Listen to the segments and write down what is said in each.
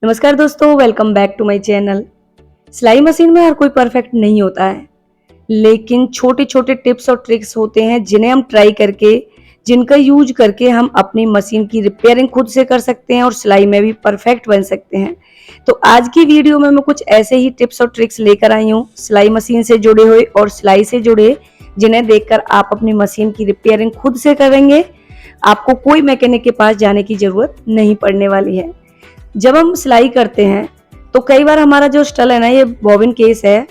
नमस्कार दोस्तों, welcome back to my channel. सिलाई मशीन में हर कोई परफेक्ट नहीं होता है, लेकिन छोटे छोटे टिप्स और ट्रिक्स होते हैं जिन्हें हम ट्राई करके, जिनका यूज करके हम अपनी मशीन की रिपेयरिंग खुद से कर सकते हैं और सिलाई में भी परफेक्ट बन सकते हैं। तो आज की वीडियो में मैं कुछ ऐसे ही टिप्स और ट्रिक्स लेकर आई हूँ सिलाई मशीन से जुड़े हुए और सिलाई से जुड़े, जिन्हें देखकर आप अपनी मशीन की रिपेयरिंग खुद से करेंगे। आपको कोई मैकेनिक के पास जाने की जरूरत नहीं पड़ने वाली है। जब हम सिलाई करते हैं तो कई बार हमारा जो स्टल है ना, ये बॉबिन केस है,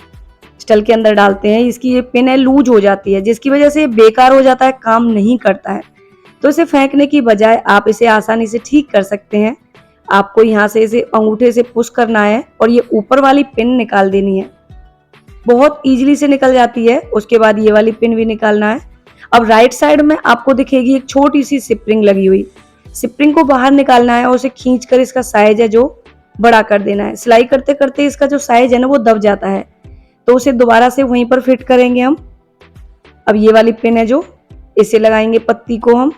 स्टल के अंदर डालते हैं, इसकी ये पिन है लूज हो जाती है, जिसकी वजह से ये बेकार हो जाता है, काम नहीं करता है। तो इसे फेंकने की बजाय आप इसे आसानी से ठीक कर सकते हैं। आपको यहाँ से इसे अंगूठे से पुश करना है और ये ऊपर वाली पिन निकाल देनी है। बहुत इजीली से निकल जाती है। उसके बाद ये वाली पिन भी निकालना है। अब राइट साइड में आपको दिखेगी एक छोटी सी स्प्रिंग लगी हुई। स्प्रिंग को बाहर निकालना है और उसे खींच कर इसका साइज है जो बड़ा कर देना है। सिलाई करते करते इसका जो साइज है ना वो दब जाता है, तो उसे दोबारा से वहीं पर फिट करेंगे हम। अब ये वाली पिन है जो, इसे लगाएंगे पत्ती को हम।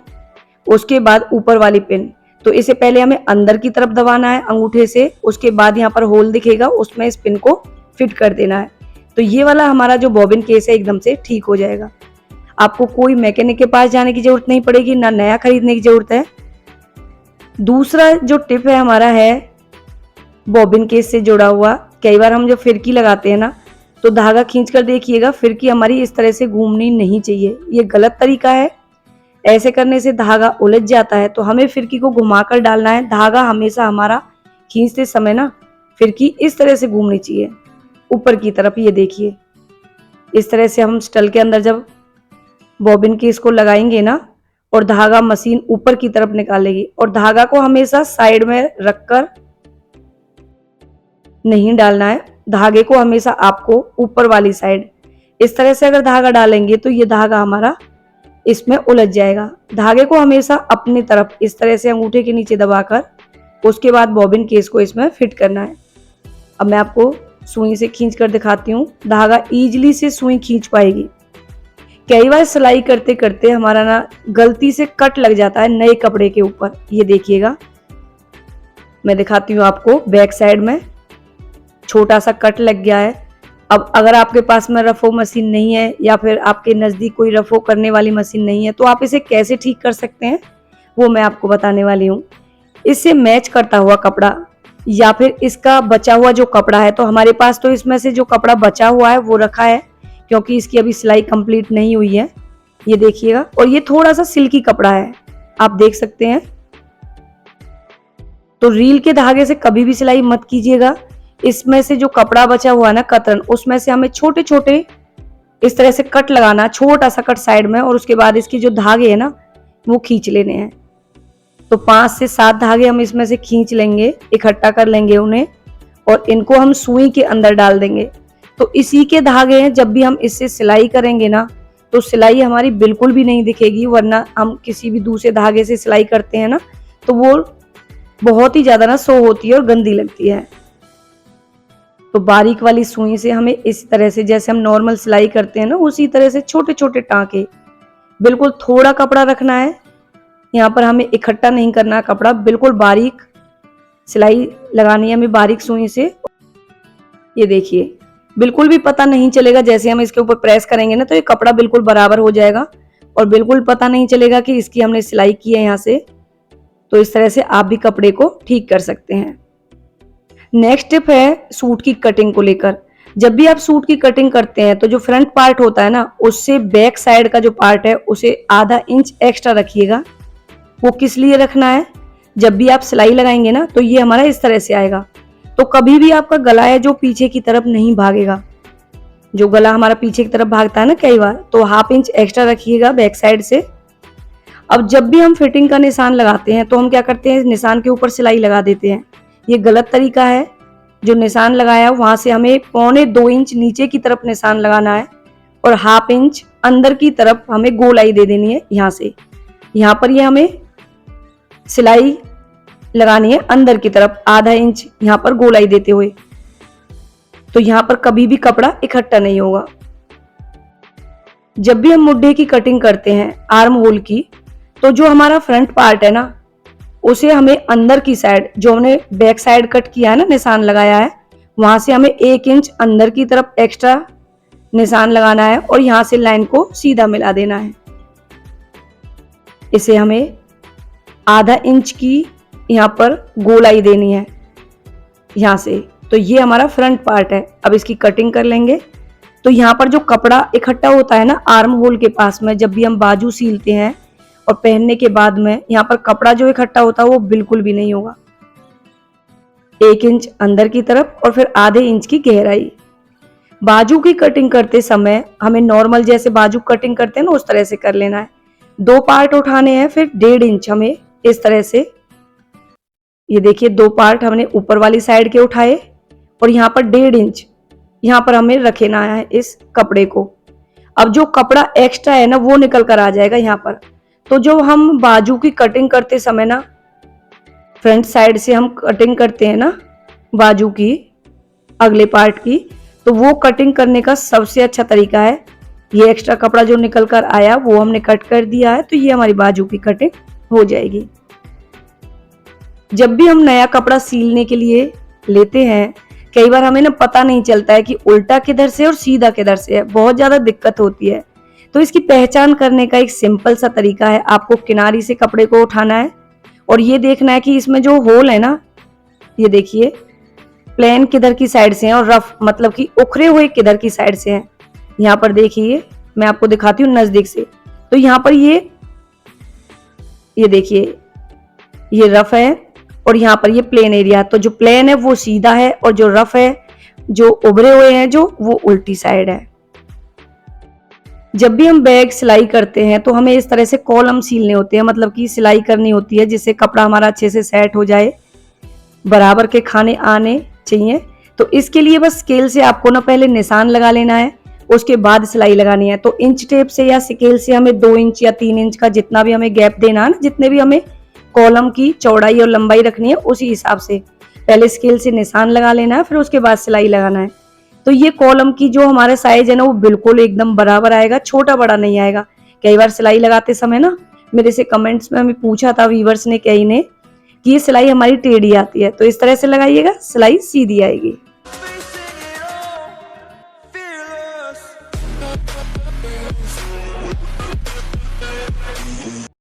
उसके बाद ऊपर वाली पिन, तो इसे पहले हमें अंदर की तरफ दबाना है अंगूठे से। उसके बाद यहाँ पर होल दिखेगा, उसमें इस पिन को फिट कर देना है। तो ये वाला हमारा जो बॉबिन केस है एकदम से ठीक हो जाएगा। आपको कोई मैकेनिक के पास जाने की जरूरत नहीं पड़ेगी, ना नया खरीदने की जरूरत है। दूसरा जो टिप है हमारा है बॉबिन केस से जुड़ा हुआ। कई बार हम जब फिरकी लगाते हैं ना, तो धागा खींच कर देखिएगा, फिरकी हमारी इस तरह से घूमनी नहीं चाहिए। ये गलत तरीका है। ऐसे करने से धागा उलझ जाता है। तो हमें फिरकी को घुमाकर डालना है। धागा हमेशा हमारा खींचते समय ना फिरकी इस तरह से घूमनी चाहिए ऊपर की तरफ। ये देखिए, इस तरह से हम स्टल के अंदर जब बॉबिन केस को लगाएंगे ना, और धागा मशीन ऊपर की तरफ निकालेगी, और धागा को हमेशा साइड में रखकर नहीं डालना है। धागे को हमेशा आपको ऊपर वाली साइड, इस तरह से अगर धागा डालेंगे तो ये धागा हमारा इसमें उलझ जाएगा। धागे को हमेशा अपनी तरफ इस तरह से अंगूठे के नीचे दबाकर उसके बाद बॉबिन केस को इसमें फिट करना है। अब मैं आपको सुई से खींच कर दिखाती हूँ। धागा इजीली से सुई खींच पाएगी। कई बार सिलाई करते करते हमारा ना गलती से कट लग जाता है नए कपड़े के ऊपर। ये देखिएगा, मैं दिखाती हूँ आपको। बैक साइड में छोटा सा कट लग गया है। अब अगर आपके पास में रफो मशीन नहीं है, या फिर आपके नज़दीक कोई रफो करने वाली मशीन नहीं है, तो आप इसे कैसे ठीक कर सकते हैं वो मैं आपको बताने वाली हूँ। इससे मैच करता हुआ कपड़ा, या फिर इसका बचा हुआ जो कपड़ा है, तो हमारे पास तो इसमें से जो कपड़ा बचा हुआ है वो रखा है, क्योंकि इसकी अभी सिलाई कंप्लीट नहीं हुई है। ये देखिएगा, और ये थोड़ा सा सिल्की कपड़ा है, आप देख सकते हैं। तो रील के धागे से कभी भी सिलाई मत कीजिएगा। इसमें से जो कपड़ा बचा हुआ है ना कतरन, उसमें से हमें छोटे छोटे इस तरह से कट लगाना, छोटा सा कट साइड में, और उसके बाद इसके जो धागे है ना वो खींच लेने हैं। तो 5 से 7 धागे हम इसमें से खींच लेंगे, इकट्ठा कर लेंगे उन्हें, और इनको हम सुई के अंदर डाल देंगे। तो इसी के धागे हैं। जब भी हम इससे सिलाई करेंगे ना, तो सिलाई हमारी बिल्कुल भी नहीं दिखेगी। वरना हम किसी भी दूसरे धागे से सिलाई करते हैं ना, तो वो बहुत ही ज्यादा ना शो होती है और गंदी लगती है। तो बारीक वाली सुई से हमें इस तरह से, जैसे हम नॉर्मल सिलाई करते हैं ना, उसी तरह से छोटे छोटे टांके, बिल्कुल थोड़ा कपड़ा रखना है। यहाँ पर हमें इकट्ठा नहीं करना कपड़ा, बिल्कुल बारीक सिलाई लगानी है हमें बारीक सुई से। ये देखिए, बिल्कुल भी पता नहीं चलेगा। जैसे हम इसके ऊपर प्रेस करेंगे ना, तो ये कपड़ा बिल्कुल बराबर हो जाएगा और बिल्कुल पता नहीं चलेगा कि इसकी हमने सिलाई की है यहाँ से। तो इस तरह से आप भी कपड़े को ठीक कर सकते हैं। नेक्स्ट टिप है सूट की कटिंग को लेकर। जब भी आप सूट की कटिंग करते हैं, तो जो फ्रंट पार्ट होता है ना, उससे बैक साइड का जो पार्ट है उसे आधा इंच एक्स्ट्रा रखिएगा। वो किस लिए रखना है? जब भी आप सिलाई लगाएंगे ना, तो ये हमारा इस तरह से आएगा। तो कभी भी आपका गला है जो पीछे की तरफ नहीं भागेगा। जो गला हमारा पीछे की तरफ भागता है ना कई बार, तो ½ इंच एक्स्ट्रा रखिएगा बैक साइड से। अब जब भी हम फिटिंग का निशान लगाते हैं, तो हम क्या करते हैं, निशान के ऊपर सिलाई लगा देते हैं। ये गलत तरीका है। जो निशान लगाया वहां से हमें 1.25 इंच नीचे की तरफ निशान लगाना है, और ½ इंच अंदर की तरफ हमें गोलाई दे देनी है। यहाँ से यहाँ पर ये हमें सिलाई लगानी है अंदर की तरफ, ½ इंच यहाँ पर गोलाई देते हुए। तो यहाँ पर कभी भी कपड़ा इकट्ठा नहीं होगा। जब भी हम मुड्ढे की कटिंग करते हैं, आर्म होल की, तो जो हमारा फ्रंट पार्ट है ना, उसे हमें अंदर की साइड, जो हमने बैक साइड कट किया है ना, निशान लगाया है, वहां से हमें 1 इंच अंदर की तरफ एक्स्ट्रा निशान लगाना है और यहाँ से लाइन को सीधा मिला देना है। इसे हमें आधा इंच की यहाँ पर गोलाई देनी है यहाँ से। तो ये हमारा फ्रंट पार्ट है। अब इसकी कटिंग कर लेंगे। तो यहाँ पर जो कपड़ा इकट्ठा होता है ना आर्म होल के पास में, जब भी हम बाजू सीलते हैं और पहनने के बाद में यहाँ पर कपड़ा जो इकट्ठा होता है वो बिल्कुल भी नहीं होगा। 1 इंच अंदर की तरफ और फिर आधे इंच की गहराई। बाजू की कटिंग करते समय हमें नॉर्मल जैसे बाजू कटिंग करते हैं ना उस तरह से कर लेना है। 2 पार्ट उठाने हैं, फिर 1.5 इंच हमें इस तरह से, ये देखिए 2 पार्ट हमने ऊपर वाली साइड के उठाए और यहाँ पर 1.5 इंच यहाँ पर हमें रखेना है इस कपड़े को। अब जो कपड़ा एक्स्ट्रा है ना वो निकल कर आ जाएगा यहाँ पर। तो जो हम बाजू की कटिंग करते समय ना फ्रंट साइड से हम कटिंग करते हैं ना बाजू की अगले पार्ट की, तो वो कटिंग करने का सबसे अच्छा तरीका है, ये एक्स्ट्रा कपड़ा जो निकल कर आया वो हमने कट कर दिया है, तो ये हमारी बाजू की कटिंग हो जाएगी। जब भी हम नया कपड़ा सीलने के लिए लेते हैं, कई बार हमें ना पता नहीं चलता है कि उल्टा किधर से और सीधा किधर से है, बहुत ज्यादा दिक्कत होती है। तो इसकी पहचान करने का एक सिंपल सा तरीका है, आपको किनारी से कपड़े को उठाना है और ये देखना है कि इसमें जो होल है ना, ये देखिए प्लेन किधर की साइड से है और रफ मतलब कि उखरे हुए किधर की साइड से है। यहाँ पर देखिए, मैं आपको दिखाती हूँ नजदीक से। तो यहाँ पर ये देखिए ये रफ है और यहाँ पर ये प्लेन एरिया। तो जो प्लेन है वो सीधा है और जो रफ है, जो उभरे हुए हैं जो, वो उल्टी साइड है। जब भी हम बैग सिलाई करते हैं तो हमें इस तरह से कॉलम सीलने होते हैं, मतलब कि सिलाई करनी होती है जिससे कपड़ा हमारा अच्छे से सेट हो जाए, बराबर के खाने आने चाहिए। तो इसके लिए बस स्केल से आपको ना पहले निशान लगा लेना है, उसके बाद सिलाई लगानी है। तो इंच टेप से या स्केल से हमें 2 इंच या 3 इंच का जितना भी हमें गैप देना है ना, जितने भी हमें कॉलम की चौड़ाई और लंबाई रखनी है, उसी हिसाब से पहले स्केल से निशान लगा लेना है, फिर उसके बाद सिलाई लगाना है। तो ये कॉलम की जो हमारा साइज है ना वो बिल्कुल एकदम बराबर आएगा, छोटा बड़ा नहीं आएगा। कई बार सिलाई लगाते समय ना मेरे से कमेंट्स में हमें पूछा था व्यूअर्स ने, कई ने, कि ये सिलाई हमारी टेढ़ी आती है, तो इस तरह से लगाइएगा, सिलाई सीधी आएगी।